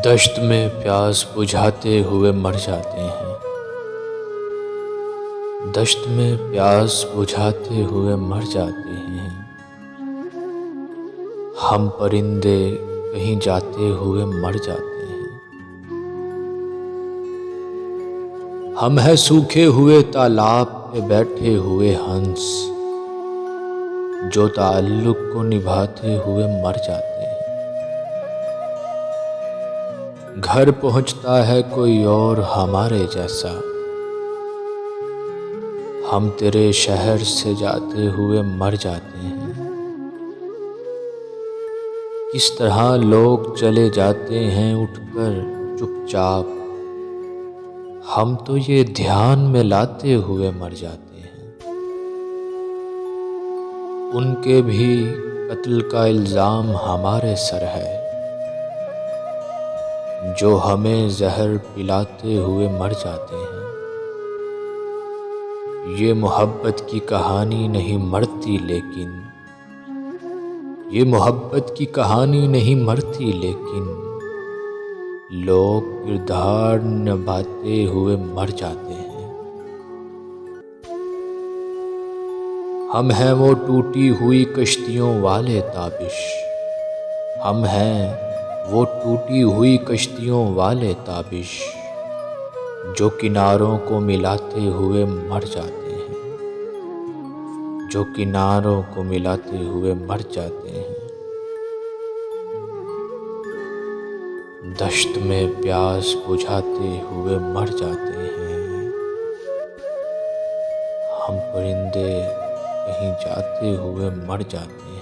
दश्त में प्यास बुझाते हुए मर जाते हैं। दश्त में प्यास बुझाते हुए मर जाते हैं। हम परिंदे कहीं जाते हुए मर जाते हैं। हम हैं सूखे हुए तालाब पे बैठे हुए हंस, जो ताल्लुक को निभाते हुए मर जाते हैं। घर पहुंचता है कोई और हमारे जैसा, हम तेरे शहर से जाते हुए मर जाते हैं। किस तरह लोग चले जाते हैं उठकर चुपचाप, हम तो ये ध्यान में लाते हुए मर जाते हैं। उनके भी कत्ल का इल्ज़ाम हमारे सर है, जो हमें जहर पिलाते हुए मर जाते हैं। ये मोहब्बत की कहानी नहीं मरती लेकिन, ये मोहब्बत की कहानी नहीं मरती लेकिन, लोग किरदार निभाते हुए मर जाते हैं। हम हैं वो टूटी हुई कश्तियों वाले ताबिश, हम हैं वो टूटी हुई कश्तियों वाले ताबिश, जो किनारों को मिलाते हुए मर जाते हैं, जो किनारों को मिलाते हुए मर जाते हैं। दश्त में प्यास बुझाते हुए मर जाते हैं। हम परिंदे कहीं जाते हुए मर जाते हैं।